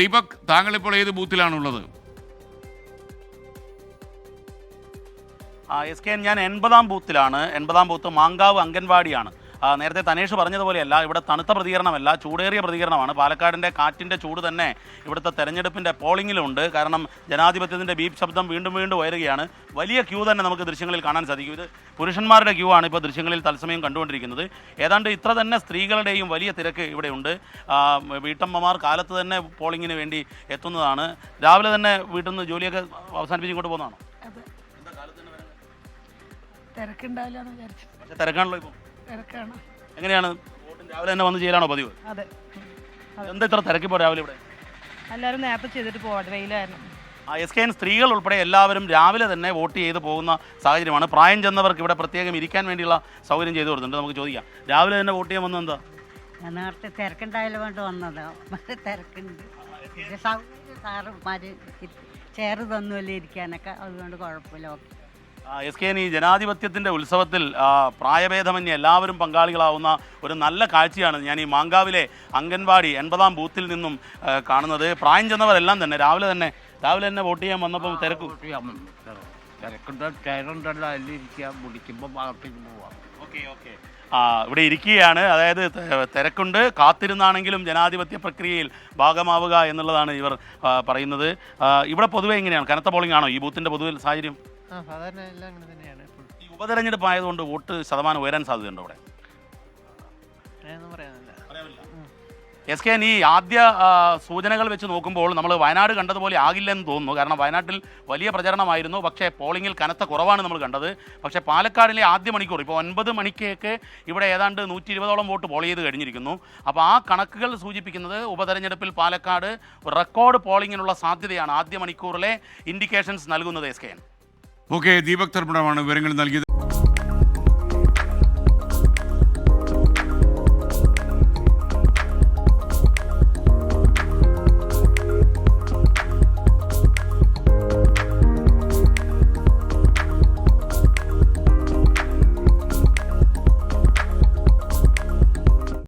ദീപക്, താങ്കൾ ഇപ്പോൾ ഏത് ബൂത്തിലാണുള്ളത്? SKN ഞാൻ 80-ാം ബൂത്തിലാണ്. 80-ാം ബൂത്ത് മാങ്കാവ് അംഗൻവാടിയാണ്. നേരത്തെ തനേഷ് പറഞ്ഞതുപോലെയല്ല, ഇവിടെ തണുത്ത പ്രതികരണമല്ല, ചൂടേറിയ പ്രതികരണമാണ്. പാലക്കാടിൻ്റെ കാറ്റിൻ്റെ ചൂട് തന്നെ ഇവിടുത്തെ തെരഞ്ഞെടുപ്പിൻ്റെ പോളിങ്ങിലുണ്ട്. കാരണം ജനാധിപത്യത്തിൻ്റെ ബീപ് ശബ്ദം വീണ്ടും വീണ്ടും ഉയരുകയാണ്. വലിയ ക്യൂ തന്നെ നമുക്ക് ദൃശ്യങ്ങളിൽ കാണാൻ സാധിക്കും. ഇത് പുരുഷന്മാരുടെ ക്യൂ ആണ് ഇപ്പോൾ ദൃശ്യങ്ങളിൽ തത്സമയം കണ്ടുകൊണ്ടിരിക്കുന്നത്. ഏതാണ്ട് ഇത്ര തന്നെ സ്ത്രീകളുടെയും വലിയ തിരക്ക് ഇവിടെയുണ്ട്. വീട്ടമ്മമാർ കാലത്ത് തന്നെ പോളിങ്ങിന് വേണ്ടി എത്തുന്നതാണ്. രാവിലെ തന്നെ വീട്ടിൽ നിന്ന് ജോലിയൊക്കെ അവസാനിപ്പിച്ച് ഇങ്ങോട്ട് പോകുന്നതാണോ? തിരക്കുണ്ടാവില്ലാന്ന് വിചാരിച്ചു. പക്ഷേ തിരക്കാണല്ലോ ഇപ്പോൾ. തിരക്കാണ്. എങ്ങനെയാണ് വോട്ടിന് രാവിലെ തന്നെ വന്ന് ചെയ്യലാണോ പതിവ്? അതെ. എന്താ ഇത്ര തിരക്കിപ്പോൾ രാവിലെ ഇവിടെ? എല്ലാവരും നേരത്തെ ചെയ്തിട്ട് പോവാട്ടെ, വെയിലായിരുന്നു. SKN സ്ത്രീകൾ ഉൾപ്പെടെ എല്ലാവരും രാവിലെ തന്നെ വോട്ട് ചെയ്ത് പോകുന്ന സാഹചര്യമാണ്. പ്രായം ചെന്നവർക്ക് ഇവിടെ പ്രത്യേകം ഇരിക്കാൻ വേണ്ടിയുള്ള സൗകര്യം ചെയ്തു കൊടുത്തിട്ടുണ്ട്. നമുക്ക് ചോദിക്കാം, രാവിലെ തന്നെ വോട്ട് ചെയ്യാൻ വന്നത് എന്താ? ഞാൻ നേരത്തെ തിരക്കുണ്ടായാലും വേണ്ടി വന്നതാ. തിരക്കുണ്ട്. സാറുമാർ ചെയർ തന്നുമല്ലേ ഇരിക്കാനൊക്കെ, അതുകൊണ്ട് കുഴപ്പമില്ല. ഓക്കെ. SKN ഈ ജനാധിപത്യത്തിൻ്റെ ഉത്സവത്തിൽ പ്രായഭേദമന്യേ എല്ലാവരും പങ്കാളികളാവുന്ന ഒരു നല്ല കാഴ്ചയാണ് ഞാൻ ഈ മാങ്കാവിലെ അംഗൻവാടി 80-ാം ബൂത്തിൽ നിന്നും കാണുന്നത്. പ്രായം ചെന്നവരെല്ലാം തന്നെ രാവിലെ തന്നെ വോട്ട് ചെയ്യാൻ വന്നപ്പോൾ ഇവിടെ ഇരിക്കുകയാണ്. അതായത് തിരക്കുണ്ട്, കാത്തിരുന്നാണെങ്കിലും ജനാധിപത്യ പ്രക്രിയയിൽ ഭാഗമാവുക എന്നുള്ളതാണ് ഇവർ പറയുന്നത്. ഇവിടെ പൊതുവെ എങ്ങനെയാണ്? കനത്ത പോളിംഗ് ആണോ ഈ ബൂത്തിൻ്റെ പൊതുവെ സാഹചര്യം? സാധാരണ എല്ലാം അങ്ങനെ തന്നെയാണ്. ഈ ഉപതെരഞ്ഞെടുപ്പ് ആയതുകൊണ്ട് വോട്ട് ശതമാനം ഉയരാൻ സാധ്യതയുണ്ടോ അവിടെ? SKN ഈ ആദ്യ സൂചനകൾ വെച്ച് നോക്കുമ്പോൾ നമ്മൾ വയനാട് കണ്ടതുപോലെ ആകില്ലെന്ന് തോന്നുന്നു. കാരണം വയനാട്ടിൽ വലിയ പ്രചരണമായിരുന്നു, പക്ഷേ പോളിംഗിൽ കനത്ത കുറവാണ് നമ്മൾ കണ്ടത്. പക്ഷേ പാലക്കാടിലെ ആദ്യ മണിക്കൂർ ഇപ്പോൾ 9 മണിക്കൊക്കെ ഇവിടെ ഏതാണ്ട് 120ഓളം വോട്ട് പോൾ ചെയ്ത് കഴിഞ്ഞിരിക്കുന്നു. അപ്പോൾ ആ കണക്കുകൾ സൂചിപ്പിക്കുന്നത് ഉപതെരഞ്ഞെടുപ്പിൽ പാലക്കാട് റെക്കോർഡ് പോളിങ്ങിനുള്ള സാധ്യതയാണ് ആദ്യ മണിക്കൂറിലെ ഇൻഡിക്കേഷൻസ് നൽകുന്നത്. SKN ഓക്കെ, ദീപക് തർപ്പണമാണ് വിവരങ്ങൾ നൽകിയത്.